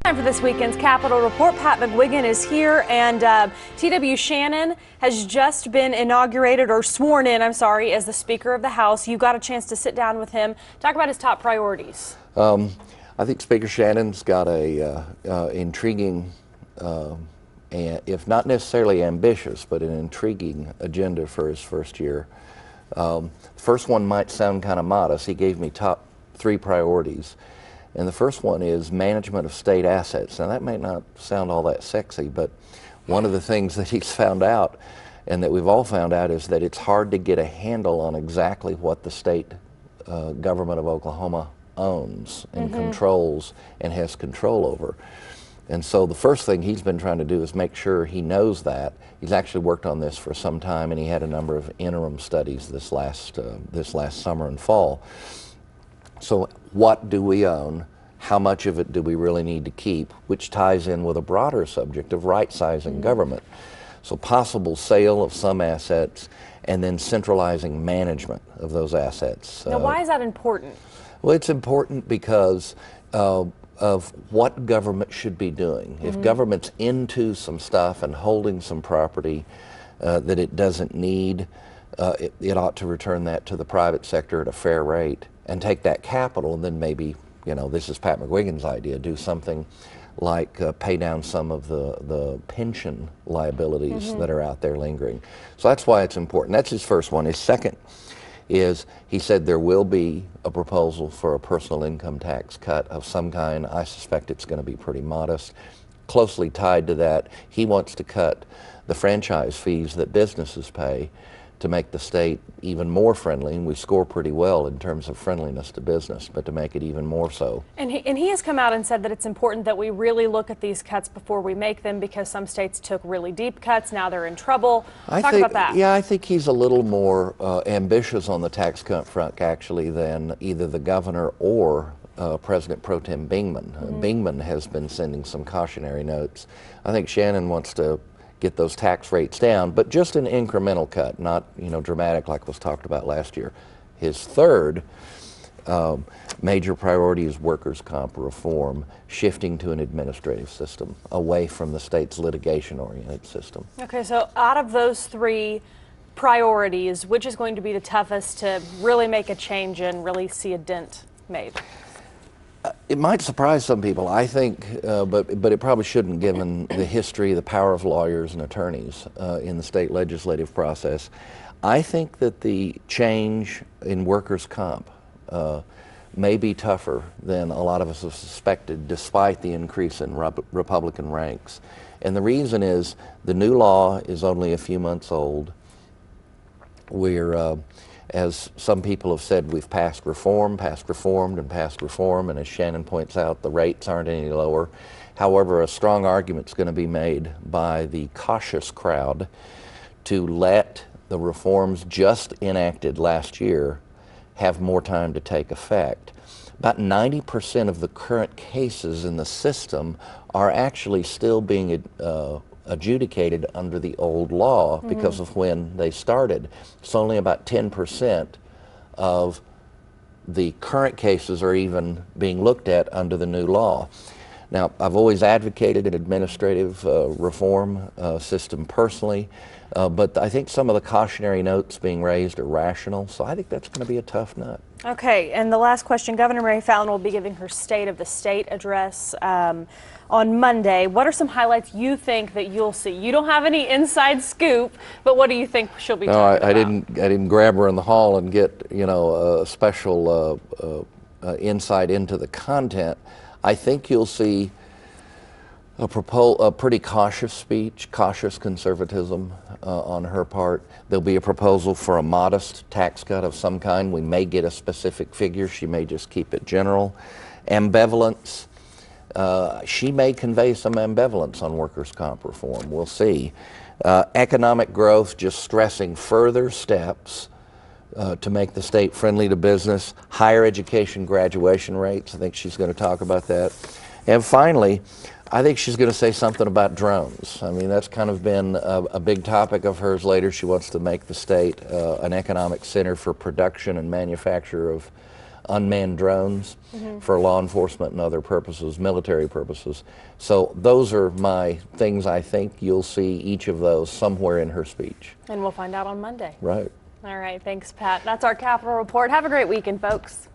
Time for this weekend's Capitol Report. Pat McGuigan is here, and T.W. Shannon has just been inaugurated, or sworn in, I'm sorry, as the Speaker of the House. You got a chance to sit down with him, talk about his top priorities. I think Speaker Shannon's got a intriguing, and if not necessarily ambitious, but an intriguing agenda for his first year. First one might sound kind of modest. He gave me top 3 priorities. And the first one is management of state assets. Now that may not sound all that sexy, but one of the things that he's found out, and that we've all found out, is that it's hard to get a handle on exactly what the state government of Oklahoma owns and controls and has control over. And so the first thing he's been trying to do is make sure he knows that. He's actually worked on this for some time, and he had a number of interim studies this last summer and fall. So what do we own? How much of it do we really need to keep? Which ties in with a broader subject of right-sizing government. So possible sale of some assets and then centralizing management of those assets. Now, why is that important? Well, it's important because of what government should be doing. If government's into some stuff and holding some property that it doesn't need, it ought to return that to the private sector at a fair rate and take that capital, and then maybe, you know, this is Pat McGuigan's idea, do something like pay down some of the pension liabilities that are out there lingering. So that's why it's important. That's his first one. His second is, he said there will be a proposal for a personal income tax cut of some kind. I suspect it's going to be pretty modest. Closely tied to that, he wants to cut the franchise fees that businesses pay to make the state even more friendly, and we score pretty well in terms of friendliness to business, but to make it even more so. And he has come out and said that it's important that we really look at these cuts before we make them, because some states took really deep cuts, now they're in trouble. Talk about that. Yeah, I think he's a little more ambitious on the tax cut front, actually, than either the governor or President Pro Tem Bingman. Bingman has been sending some cautionary notes. I think Shannon wants to get those tax rates down, but just an incremental cut, not, you know, dramatic like was talked about last year. His third major priority is workers' comp reform, shifting to an administrative system away from the state's litigation-oriented system. Okay, so out of those 3 priorities, which is going to be the toughest to really make a change and really see a dent made? It might surprise some people, I think, but it probably shouldn't, given the history, the power of lawyers and attorneys in the state legislative process. I think that the change in workers' comp may be tougher than a lot of us have suspected, despite the increase in Republican ranks. And the reason is the new law is only a few months old. We're as some people have said, we've passed reformed, and as Shannon points out, the rates aren't any lower. However, a strong argument's going to be made by the cautious crowd to let the reforms just enacted last year have more time to take effect. About 90% of the current cases in the system are actually still being adjudicated under the old law because of when they started. It's only about 10% of the current cases are even being looked at under the new law. Now, I've always advocated an administrative reform system personally, but I think some of the cautionary notes being raised are rational, so I think that's going to be a tough nut. Okay, and the last question, Governor Mary Fallin will be giving her State of the State address on Monday. What are some highlights you think that you'll see? You don't have any inside scoop, but what do you think she'll be talking about? I didn't grab her in the hall and get, you know, a special insight into the content. I think you'll see a pretty cautious speech, cautious conservatism on her part. There'll be a proposal for a modest tax cut of some kind. We may get a specific figure. She may just keep it general. Ambivalence. She may convey some ambivalence on workers' comp reform. We'll see. Economic growth, just stressing further steps to make the state friendly to business. Higher education graduation rates. I think she's going to talk about that. And finally, I think she's going to say something about drones. I mean, that's kind of been a big topic of hers later. She wants to make the state an economic center for production and manufacture unmanned drones for law enforcement and other purposes, military purposes. So those are my things. I think you'll see each of those somewhere in her speech. And we'll find out on Monday. Right. All right, thanks, Pat. That's our Capitol Report. Have a great weekend, folks.